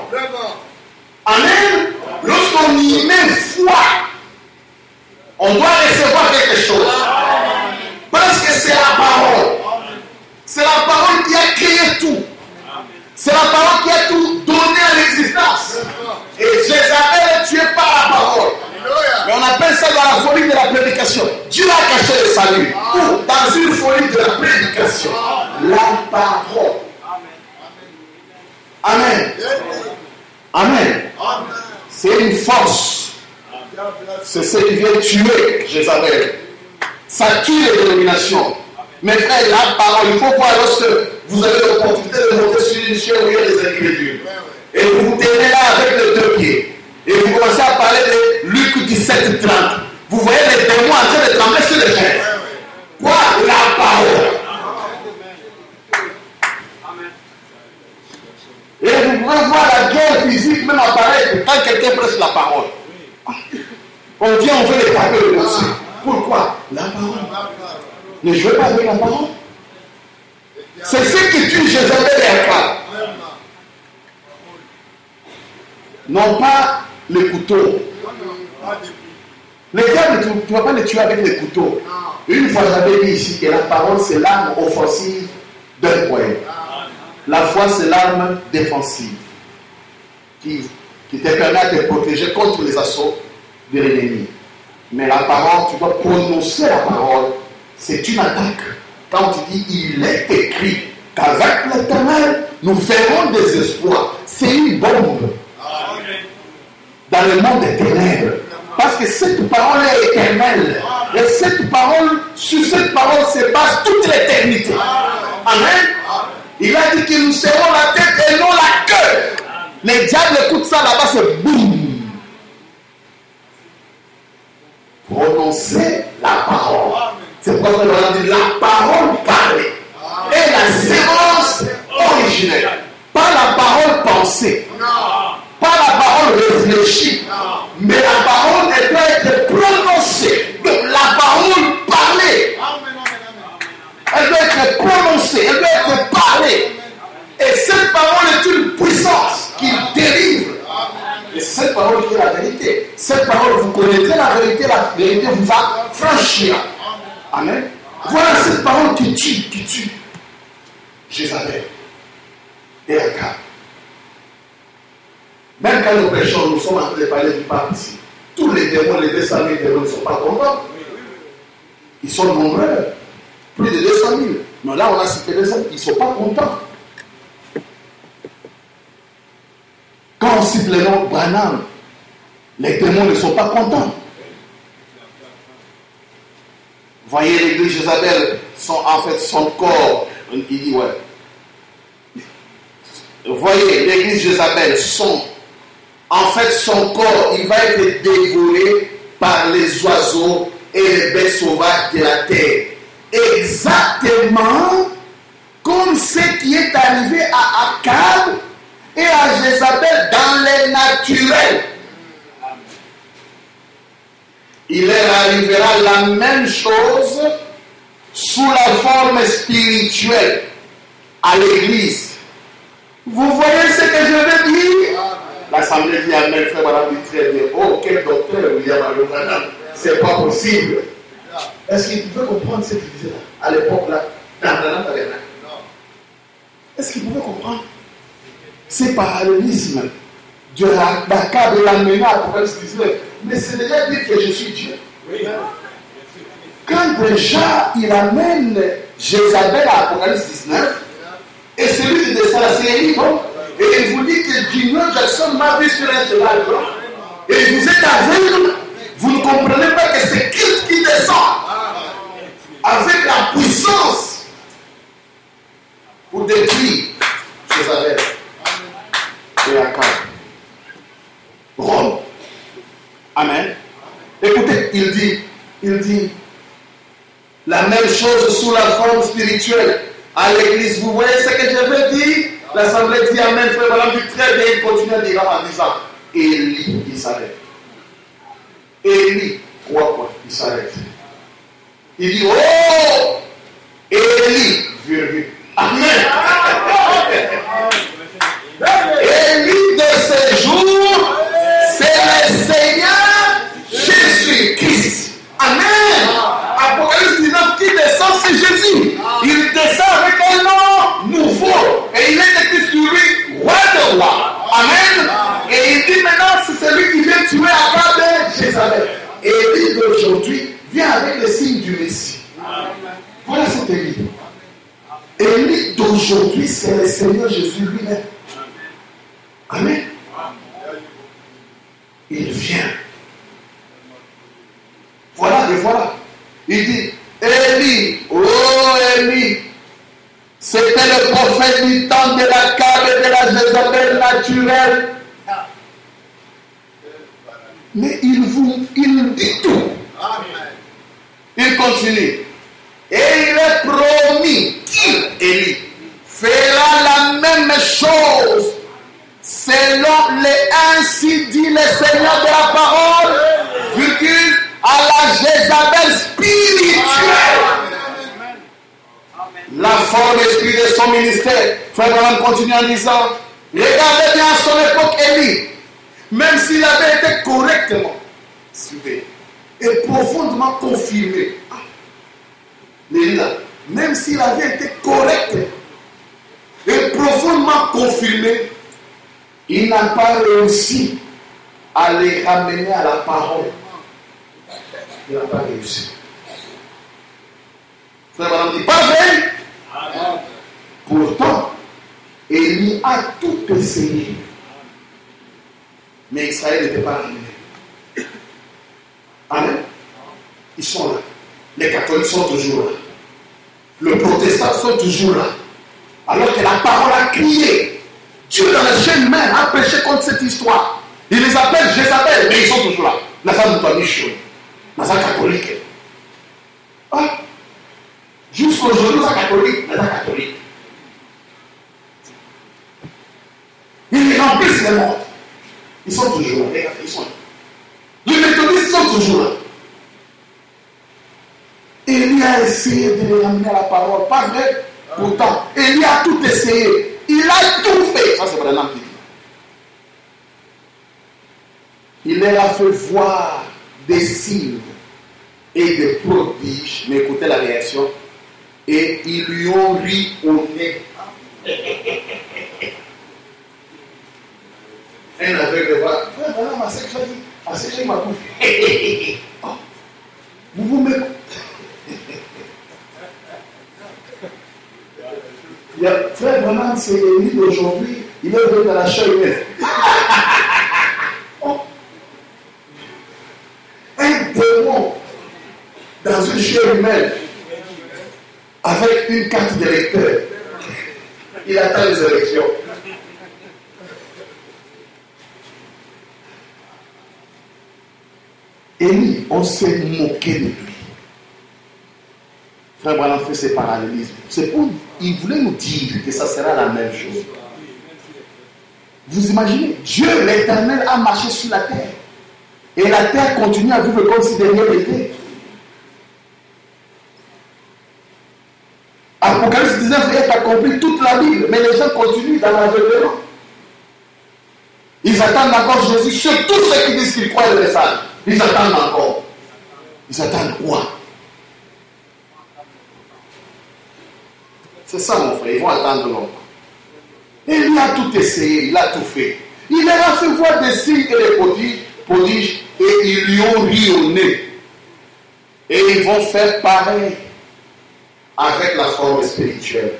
amen, lorsqu'on y met foi, on doit recevoir quelque chose. Parce que c'est la parole. C'est la parole qui a créé tout. C'est la parole qui a tout donné à l'existence. Et Jézabel est tué par la parole. Mais on appelle ça dans la folie de la prédication. Dieu a caché le salut. Ou dans une folie de la prédication. La parole. Amen. Amen. C'est une force. C'est ce qui vient tuer Jézabel. Ça tue les dénominations. Mes frères, la parole, il faut voir lorsque vous avez l'opportunité de monter sur une chaise où il y a des individus. Et vous vous tenez là avec les deux pieds. Et vous commencez à parler de Luc 17, 30. Vous voyez les démons en train de trembler sur les chaises. Quoi? La parole. Et vous pouvez voir la guerre physique même apparaître quand quelqu'un prêche la parole. On vient, on veut les taper le dossier. Pourquoi? La parole. Ne jouez pas avec la parole. C'est ce qui tue Jézabel et Akab. Non pas les couteaux. Les diables, tu ne vas pas les tuer avec les couteaux. Une fois, j'avais dit ici que la parole, c'est l'arme offensive d'un croyant. La foi, c'est l'arme défensive qui te permet de te protéger contre les assauts de l'ennemi. Mais la parole, tu dois prononcer la parole. C'est une attaque. Quand tu dis, il est écrit qu'avec l'Éternel, nous ferons des exploits. C'est une bombe dans le monde des ténèbres. Parce que cette parole est éternelle. Et cette parole, sur cette parole se base toute l'éternité. Amen. Il a dit que nous serons la tête et non la queue. Les diables écoutent ça là-bas, c'est boum. Prononcer la parole. C'est pourquoi on a dit la parole parlée. Et la sémence originelle. Pas la parole pensée. Pas la parole réfléchie. Mais la parole, elle doit être prononcée. Donc la parole parlée. Elle doit être prononcée. Elle doit être parlée. Et cette parole est une puissance qui dérive. Et c'est cette parole qui est la vérité. Cette parole, vous connaissez la vérité vous affranchira. Amen. Voilà cette parole qui tue Jézabel et Akab. Même quand nous prêchons, nous sommes en train de parler du pape ici. Tous les démons, les 200 000 démons ne sont pas contents. Ils sont nombreux. Plus de 200 000. Mais là, on a cité les hommes. Ils ne sont pas contents. Quand on cite le nom Branham, les démons ne sont pas contents. Voyez l'église Jézabel, en fait, son corps. Il dit, ouais. vous voyez, l'église Jézabel, son corps, il va être dévoré par les oiseaux et les bêtes sauvages de la terre. Exactement comme ce qui est arrivé à Akab et à Jézabel dans les naturels. Il leur arrivera la même chose sous la forme spirituelle à l'église. Vous voyez ce que je veux dire? L'assemblée dit Amen, frère, madame dit très bien. Oh, quel docteur, William Alonana, c'est pas possible. Est-ce qu'il pouvait comprendre ce qu'il disait là, à l'époque là, dans la tabernacle? Est-ce qu'il pouvait comprendre? C'est parallélisme d'Akab et l'amener à Apocalypse 19. Mais c'est déjà dire que je suis Dieu. Oui. Quand déjà il amène Jézabel à Apocalypse 19, et celui qui descend la série, donc, et il vous dit que Junior Jackson m'a vu sur un cheval blanc, et vous êtes aveugle, vous ne comprenez pas que c'est Christ qui descend avec la puissance pour détruire Jézabel et Akab. Rome. Amen. Écoutez, il dit la même chose sous la forme spirituelle à l'église. Vous voyez ce que je veux dire? L'assemblée dit Amen, frère, voilà, dit très bien, il continue à dire en disant Élie, il s'arrête. Élie, 3 points, il s'arrête. Il dit oh, Élie, virgule. Amen. Élie de ces jours, c'est le Seigneur Jésus-Christ. Amen. Apocalypse 19 qui descend, c'est Jésus. Il descend avec un nom nouveau. Et il est écrit sur lui, roi de roi. Amen. Et il dit maintenant, c'est celui qui vient tuer Akab et Jézabel. Et Élie d'aujourd'hui vient avec le signe du Messie. Voilà cet Élie. Élie d'aujourd'hui, c'est le Seigneur Jésus lui-même. Amen. Il vient. Voilà, et voilà. Il dit, Élie, oh Élie, c'était le prophète du temps de Akab et de la Jézabel naturelle. Mais il dit tout. Il continue. Et il est promis qu'il, Élie, fera la même chose selon les ainsi dit le Seigneur de la parole, virgule, à la Jézabel spirituelle. La forme esprit de son ministère. Frère Branham continue en disant, regardez bien à son époque Élie, même s'il avait été correctement suivi et profondément confirmé, même s'il avait été correct et profondément confirmé, il n'a pas réussi à les ramener à la parole. Il n'a pas réussi. Frère Madame dit, pas vrai? Pourtant, Élie a tout essayé. Mais Israël n'était pas ramené. Amen. Ils sont là. Les catholiques sont toujours là. Les protestants sont toujours là. Alors que la parole a crié. Dieu dans les chaînes même a prêché contre cette histoire. Il les appelle Jézabel, mais ils sont toujours là. La femme de Pamichon. La femme catholique. Ah. Jusqu'aujourd'hui, la catholique, la catholique. Ils remplissent les morts. Ils sont toujours là. Regardez, ils sont là. Les méthodistes sont toujours là. Élie a essayé de les ramener à la parole. Pas vrai. Pourtant, Élie a tout essayé. Il a tout fait. Ça, c'est vraiment petit. Il leur a fait voir des signes et des prodiges. Mais écoutez la réaction. Et ils lui ont ri au nez. Un aveugle va. Voilà ma section dit. Ma section m'a coupé. Vous vous mettez. Frère Branham, c'est Élie d'aujourd'hui. Il est venu dans la chair humaine. Un démon dans une chair humaine avec une carte d'électeur. Il attend les élections. Élie, on s'est moqué de lui. Frère Branham fait ces parallélismes. C'est pour, il voulait nous dire que ça sera la même chose. Vous imaginez, Dieu, l'Éternel, a marché sur la terre. Et la terre continue à vivre comme si de rien n'était. Apocalypse 19 est accompli toute la Bible, mais les gens continuent dans l'aveuglement. Ils attendent encore Jésus sur tous ceux qui disent qu'ils croient le message. Ils attendent encore. Ils attendent quoi? C'est ça, mon frère. Ils vont attendre longtemps. Et il a tout essayé, il a tout fait. Il leur a fait voir des signes et des prodiges et ils lui ont ri au nez. Et ils vont faire pareil avec la forme spirituelle.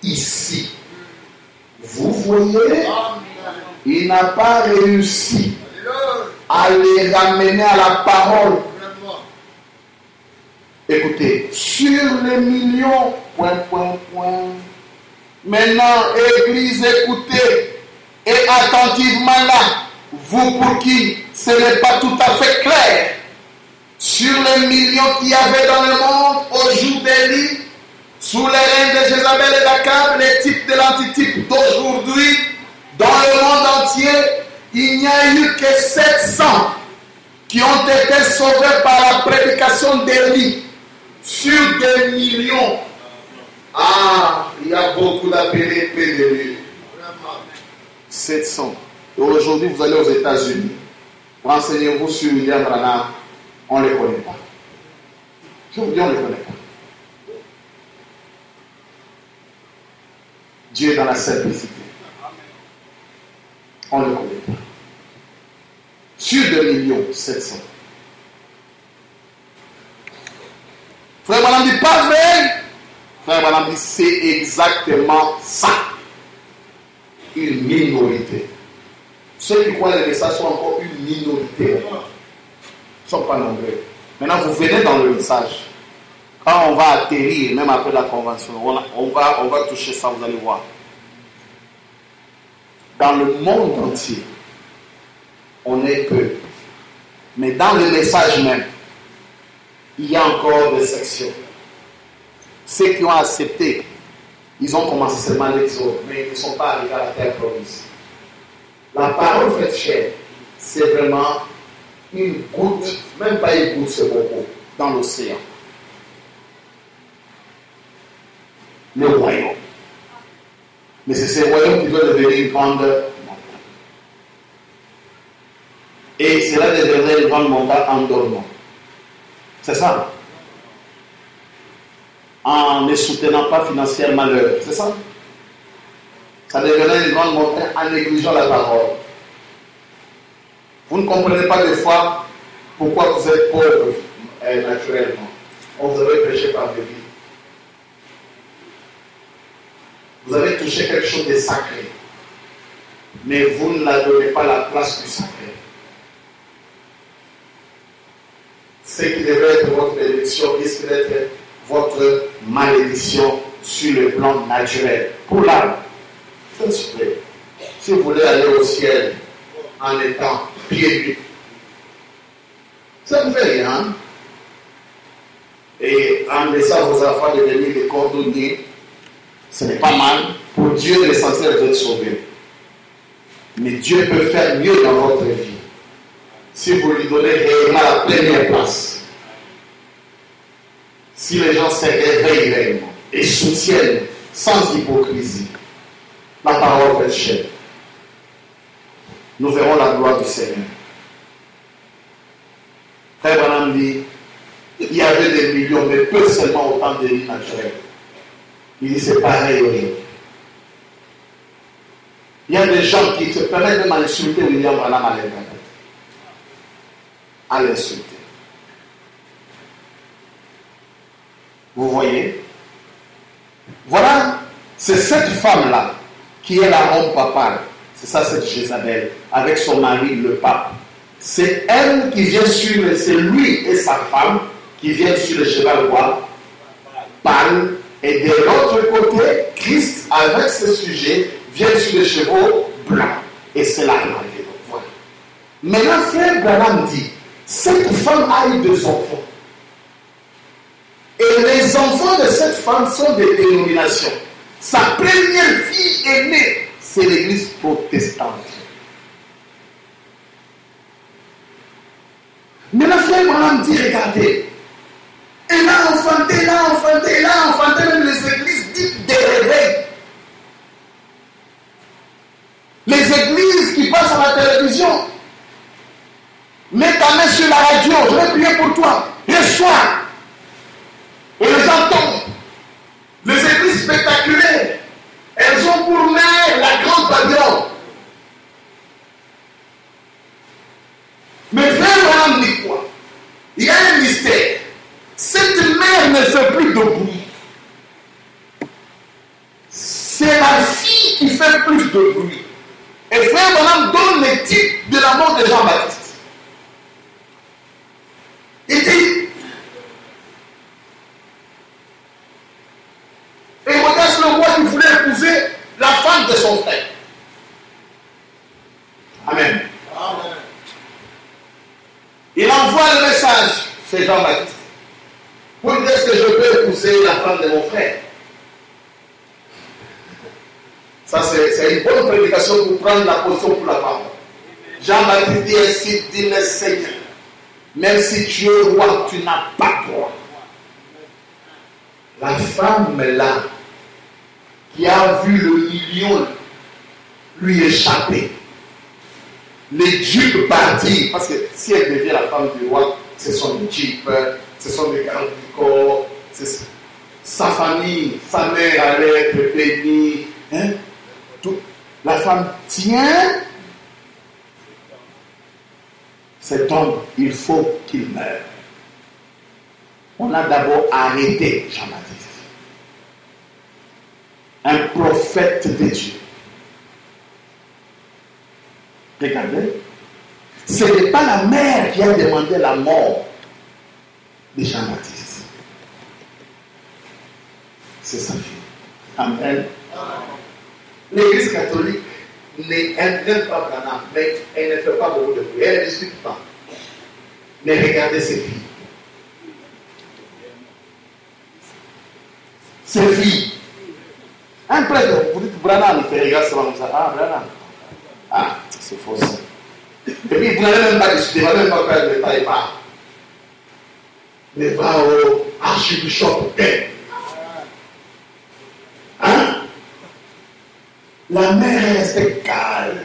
Ici, vous voyez, il n'a pas réussi à les ramener à la parole. Écoutez, sur les millions, Maintenant, Église, écoutez, et attentivement là, vous pour qui ce n'est pas tout à fait clair, sur les millions qu'il y avait dans le monde au jour d'Élie, sous les règnes de Jézabel et d'Akab, les types de l'antitype d'aujourd'hui, dans le monde entier, il n'y a eu que 700 qui ont été sauvés par la prédication d'Élie sur des millions. Ah, il y a beaucoup d'appelés PDB. 700. Et aujourd'hui, vous allez aux États-Unis. Renseignez-vous sur William Branham. On ne les connaît pas. Je vous dis, on ne les connaît pas. Dieu est dans la simplicité. On ne le connaît pas. Sur 2 millions 700. Frère Branham dit pas vrai. Frère Branham dit c'est exactement ça. Une minorité. Ceux qui croient les messages sont encore une minorité. Ils ne sont pas nombreux. Maintenant, vous venez dans le message. Quand on va atterrir, même après la convention, on va toucher ça, vous allez voir. Dans le monde entier, on est peu. Mais dans le message même, il y a encore des sections. Ceux qui ont accepté, ils ont commencé seulement l'exode, mais ils ne sont pas arrivés à la terre promise. La parole faite chair, c'est vraiment une goutte, même pas une goutte, c'est beaucoup, dans l'océan. Le royaume. Mais c'est ce royaume qui doit devenir une grande montagne. Et cela deviendrait une grande montagne en dormant. C'est ça. En ne soutenant pas financièrement l'œuvre. C'est ça. Ça deviendrait une grande montagne en négligeant la parole. Vous ne comprenez pas des fois pourquoi vous êtes pauvre naturellement. On vous avait prêché par des vies. Vous avez touché quelque chose de sacré. Mais vous ne la donnez pas la place du sacré. Ce qui devrait être votre bénédiction risque d'être votre malédiction sur le plan naturel. Pour l'âme, s'il vous plaît, si vous voulez aller au ciel en étant pieds nus, ça ne fait rien. Et en laissant vos enfants devenir des cordonniers, ce n'est pas mal. Pour Dieu, l'essentiel est d'être sauvé. Mais Dieu peut faire mieux dans votre vie si vous lui donnez réellement la première place. Si les gens se réveillent réellement et soutiennent sans hypocrisie la parole faite chair, nous verrons la gloire du Seigneur. Frère Branham dit, il y avait des millions, mais peu seulement autant de vies naturelles. Il dit, c'est pareil aujourd'hui. Il y a des gens qui se permettent même à insulter William Branham à l'internet. À l'insulter. Vous voyez? Voilà, c'est cette femme-là qui est la Rome papale. C'est ça, cette Jézabel, avec son mari, le pape. C'est elle qui vient sur c'est lui et sa femme qui viennent sur le cheval roi, pâle, et de l'autre côté, Christ, avec ce sujet, vient sur les chevaux blancs. Et c'est la voilà. Maintenant, frère Branham dit, Cette femme a eu 2 enfants. Et les enfants de cette femme sont des dénominations. Sa première fille aînée, c'est l'église protestante. Mais la frère Branham dit, regardez, elle a enfanté, même les églises dites des réveils. Les églises qui passent à la télévision. Mets ta main sur la radio, je vais prier pour toi. Reçois. Et les gens tombent. Les églises spectaculaires, elles ont pour mère la grande Babylone. Mais frère Branham dit quoi? Il y a un mystère. Cette mère ne fait plus de bruit. C'est la fille qui fait plus de bruit. Et frère Branham donne le titre de la mort de Jean-Baptiste. Il dit, et regarde le roi qui voulait épouser la femme de son frère. Amen. Amen. Il envoie le message, c'est Jean-Baptiste. Pour dire que je peux épouser la femme de mon frère. Ça, c'est une bonne prédication pour prendre la position pour la femme. Jean-Baptiste dit ainsi, dit le Seigneur. Même si tu es roi, tu n'as pas droit. La femme là, qui a vu le million lui échapper, les dupes partir, parce que si elle devient la femme du roi, ce sont des dupes, ce sont des gardes du corps, sa famille, sa mère allait être bénie. Hein? La femme tient. Cet homme, il faut qu'il meure. On a d'abord arrêté Jean-Baptiste, un prophète de Dieu. Regardez, ce n'est pas la mère qui a demandé la mort de Jean-Baptiste. C'est sa fille. Amen. L'Église catholique n'aime pas Branham, mais elle ne fait pas beaucoup de bruit. Elle ne discute pas. Mais regardez ses filles. Ses filles. Un prêtre, vous dites Branham, il te regarde seulement comme ça. Ah, Branham. Ah, c'est faux ça. Et puis vous n'allez même pas discuter, vous n'allez même pas faire le détail pas. Mais va au archibishop. Hein? La mère est restée calme.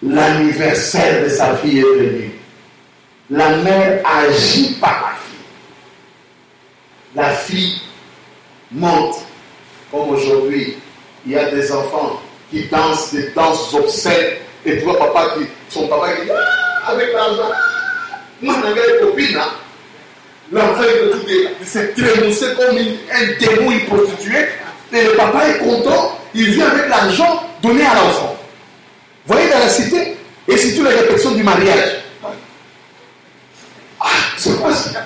L'anniversaire de sa fille est venu. La mère agit par la fille. La fille monte. Comme aujourd'hui, il y a des enfants qui dansent des danses obscènes. Et tu vois son papa qui dit avec l'argent. Moi, j'avais une copine. Hein? L'enfant il s'est trémoussé comme un démon, une prostituée. Et le papa est content, il vient avec l'argent donné à l'enfant. Vous voyez dans la cité, et c'est toutes les répétitions du mariage. Ah, c'est quoi ça?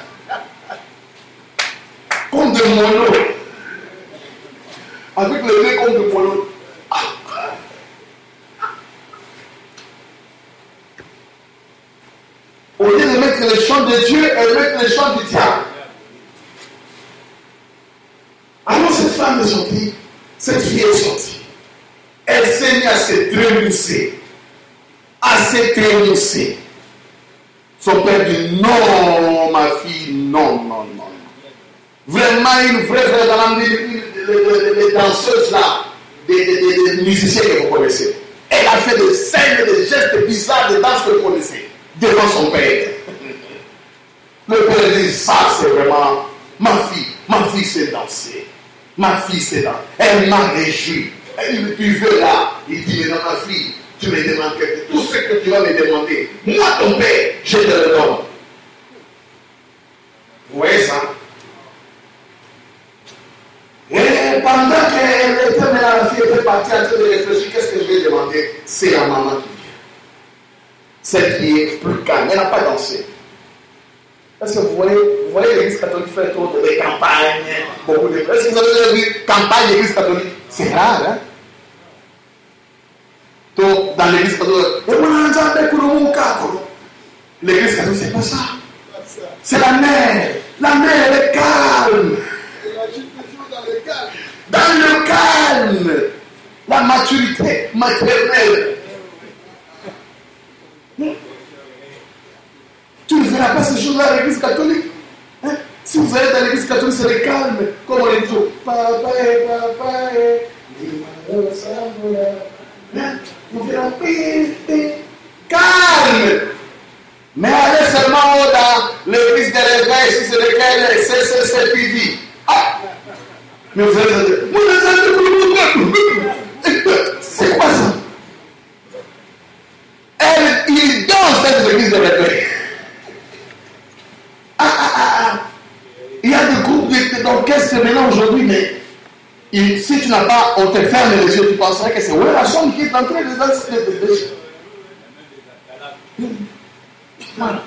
Comme de mono. Avec le nez comme de mono. Au lieu de mettre le chant de Dieu, elle met le chant du diable. Alors cette femme est sortie, cette fille est sortie. Elle s'est mise à se trémousser. Son père dit non, ma fille, non. Vraiment, une vraie les danseuses là, des musiciens que vous connaissez. Elle a fait des scènes, des gestes bizarres de danse que vous connaissez devant son père. Le père dit ça, c'est vraiment ma fille sait danser. Ma fille sait danser. Elle m'a réjoui. Il buvait là. Il dit, mais non, ma fille, tu me demandes tout ce que tu vas me demander. Moi, ton père, je te le donne. Vous voyez ça? Et pendant qu'elle était là, la fille était partie en train de réfléchir, qu'est-ce que je vais demander? C'est la maman qui vient. Celle qui est plus calme. Elle n'a pas dansé. Est-ce que vous voyez l'église catholique faire trop de campagnes, beaucoup de... Est-ce que vous avez déjà vu campagne de l'église catholique? C'est rare, hein? Donc, dans l'église catholique, L'église catholique, c'est pas ça. C'est la mère. La mère, elle est calme. Dans le calme. La maturité maternelle. Tu ne verras pas ces choses-là à l'église catholique. Hein? Si vous allez dans l'église catholique, c'est le calme. Comme on dit, papa, vous verrez, calme. Mais allez seulement dans l'église de l'éveil, si c'est lequel c'est PV. Ah! Mais vous allez dire, c'est quoi ça? Il danse dans l'église de l'éveil. Il y a des groupes d'orchestre maintenant aujourd'hui, mais si tu n'as pas, on te ferme les yeux, tu penserais que c'est la chambre qui est en train de danser. Voilà.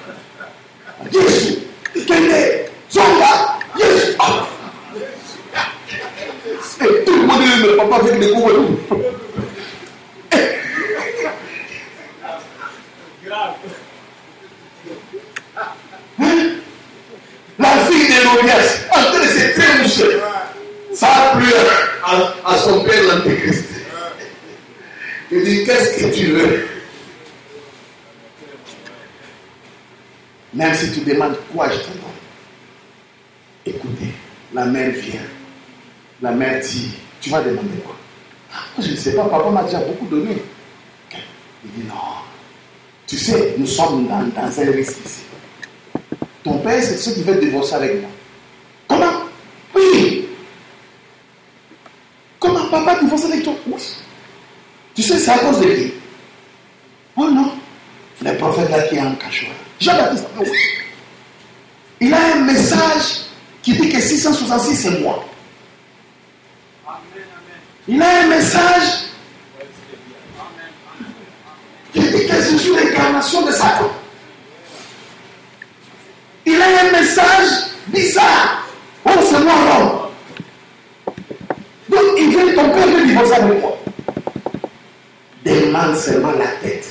Jésus, Kende, Zonga, Jésus. Et tout le monde dit, mais papa fait des coups. La fille d'Hérodias, en train de se trémoucher, ça a plu à son père l'Antéchrist. Il dit, qu'est-ce que tu veux? Même si tu demandes quoi, je te donne. Écoutez, la mère vient. La mère dit, tu vas demander quoi? Je ne sais pas, papa m'a déjà beaucoup donné. Il dit, non. Tu sais, nous sommes dans un risque ici. Ton père, c'est ceux qui veulent divorcer avec moi. Comment? Oui. Comment papa divorce avec toi? Oui. Tu sais, c'est à cause de qui? Oh non. Le prophète là qui est en cachot. Jean-Baptiste, oui. Il a un message qui dit que 666 c'est moi. Il a un message qui dit que je suis l'incarnation de Satan. Il a un message bizarre. Oh, c'est moi, non. Donc, il veut ton père veut divorcer avec moi. Demande seulement la tête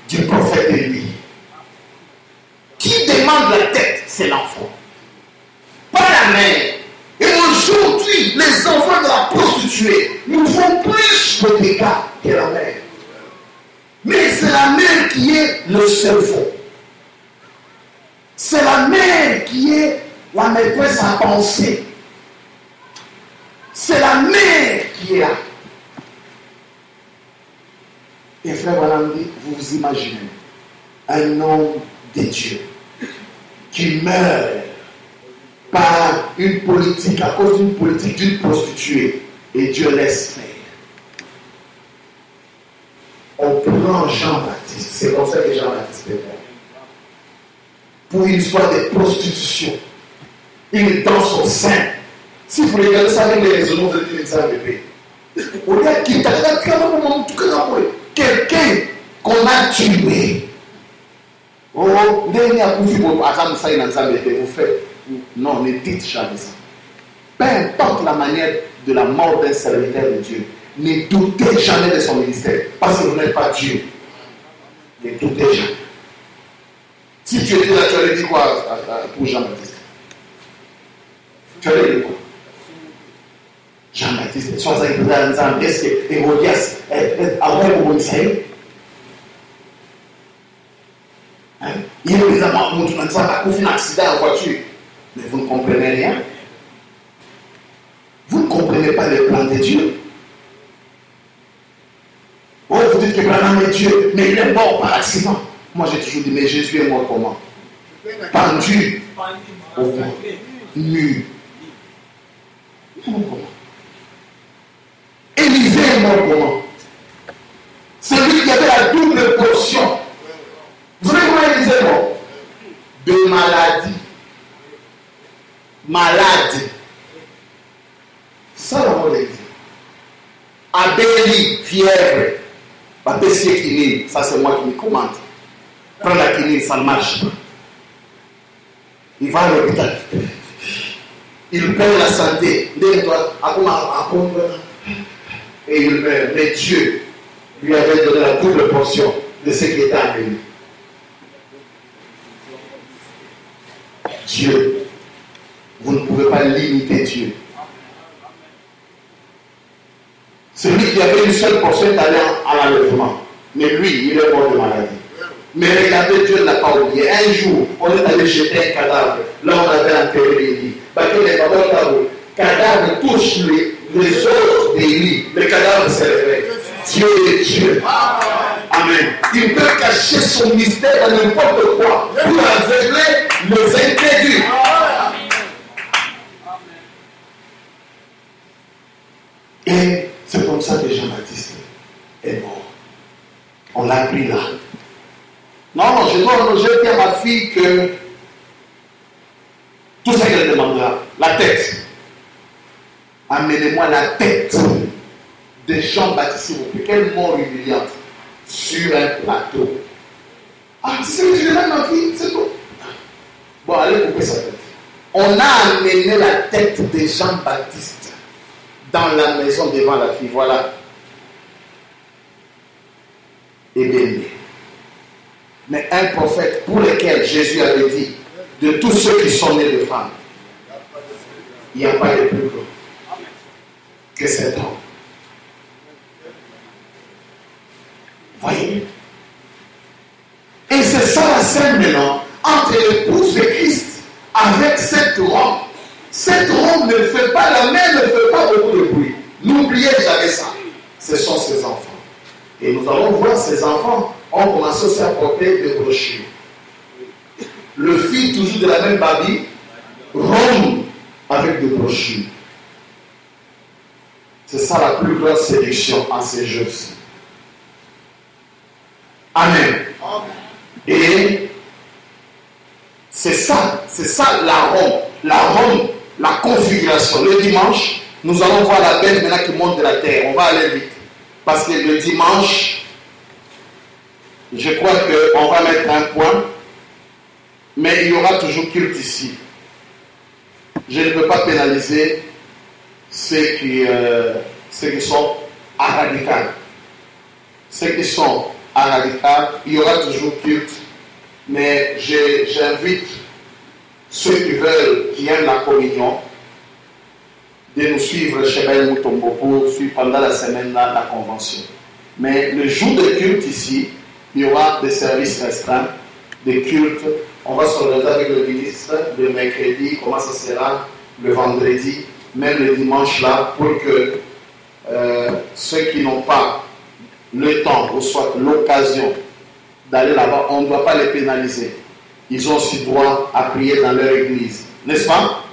du prophète Élie. Qui demande la tête, c'est l'enfant. Pas la mère. Et aujourd'hui, les enfants de la prostituée nous font plus de dégâts que la mère. Mais c'est la mère qui est le cerveau. C'est la mère qui est la maîtresse à penser. C'est la mère qui est là. Et frère Balamdi, vous vous imaginez un homme de Dieu qui meurt par une politique, à cause d'une politique d'une prostituée, et Dieu laisse faire. On prend Jean-Baptiste, c'est comme ça que Jean-Baptiste est mort. Pour une histoire de prostitution. Il est dans son sein. Si vous regardez ça avec les raisonnements, vous allez ça avec paix. Quelqu'un qu'on a tué. Oh, vous faites. Non, ne dites jamais ça. Peu importe la manière de la mort d'un serviteur de Dieu, ne doutez jamais de son ministère. Parce que vous n'êtes pas Dieu. Ne doutez jamais. Si tu étais là, tu aurais dit quoi pour Jean-Baptiste? Tu aurais dit quoi? Jean-Baptiste, sois un est-ce que Hérodias a vraiment commencé? Il y a évidemment un accident en voiture. Mais vous ne comprenez rien. Vous ne comprenez pas le plan de Dieu. Oh, vous dites que Branham est Dieu, mais il est mort par accident. Moi, j'ai toujours dit, mais Jésus est mort comment? Pendu au vent, nu. Comment? Élisée est mort comment? Celui qui avait la double portion. Vous savez comment Élisée est mort? De maladie. Malade. Ça, la mort d'Élisée. Abélie, fièvre. Baptiste kiné, ça c'est moi qui me commande. Prends la kiné, ça ne marche pas. Il va à l'hôpital. Il perd la santé. Et il meurt. Mais Dieu lui avait donné la double portion de ce qui était en lui. Dieu. Vous ne pouvez pas limiter Dieu. Celui qui avait une seule portion est allé à l'enlèvement. Mais lui, il est mort de maladie. Mais regardez, Dieu ne l'a pas oublié. Un jour, on est allé jeter un cadavre. Là, on avait enterré les lits. Le cadavre touche les os des lits. Le cadavre se réveille. Dieu est Dieu. Amen. Il peut cacher son mystère dans n'importe quoi pour aveugler les incrédules. Et c'est comme ça que Jean-Baptiste est mort. On l'a pris là. Non, je dis à ma fille que tout ça qu'elle demandera, la tête. Amenez-moi la tête de Jean-Baptiste. Quelle mort humiliante sur un plateau. Ah, tu sais que tu demandes ma fille, c'est tout. Bon, allez couper sa tête. On a amené la tête de Jean-Baptiste dans la maison devant la fille. Voilà. Et béni. Mais un prophète pour lequel Jésus avait dit, de tous ceux qui sont nés de femmes, il n'y a pas de plus grand que cet homme. Voyez. Et c'est ça la scène maintenant entre l'épouse de Christ avec cette Rome. Cette Rome ne fait pas la mer, ne fait pas beaucoup de bruit. N'oubliez jamais ça. Ce sont ses enfants. Et nous allons voir ces enfants ont commencé aussi à porter des brochures. Le fil toujours de la même babille, Rome avec des brochures. C'est ça la plus grande séduction en ces jours-ci. Amen. Et c'est ça la Rome, la configuration. Le dimanche, nous allons voir la bête maintenant qui monte de la terre. On va aller vite. Parce que le dimanche, je crois qu'on va mettre un point, mais il y aura toujours culte ici. Je ne peux pas pénaliser ceux qui sont à radical. Ceux qui sont à radical, il y aura toujours culte, mais j'invite ceux qui aiment la communion de nous suivre chez Ben Moutombo pour suivre pendant la semaine la convention. Mais le jour de culte ici, il y aura des services restreints, des cultes. On va s'organiser avec le ministre le mercredi, comment ça sera le vendredi, même le dimanche là, pour que ceux qui n'ont pas le temps ou soit l'occasion d'aller là-bas, on ne doit pas les pénaliser. Ils ont aussi droit à prier dans leur église. N'est-ce pas?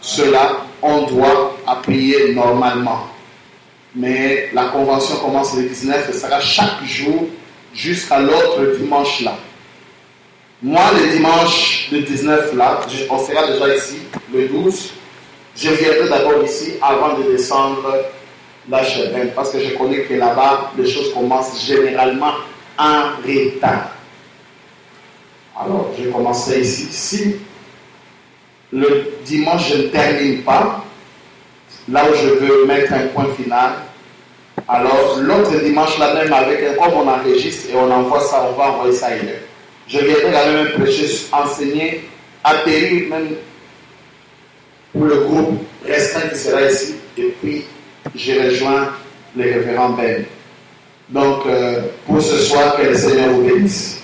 Ceux-là, on doit à prier normalement. Mais la convention commence le 19 et sera chaque jour jusqu'à l'autre dimanche là. Moi, le dimanche le 19 là, on sera déjà ici, le 12. Je viendrai d'abord ici avant de descendre la Chebenne, parce que je connais que là-bas, les choses commencent généralement en retard. Alors, je commencerai ici. Si le dimanche, je ne termine pas, là où je veux mettre un point final, alors l'autre dimanche, là même, comme on enregistre et on envoie ça, on va envoyer ça ailleurs. Je viendrai là même prêcher, enseigner, atterrir même pour le groupe restreint qui sera ici, et puis je rejoins le révérend Ben. Donc, pour ce soir, que le Seigneur vous bénisse.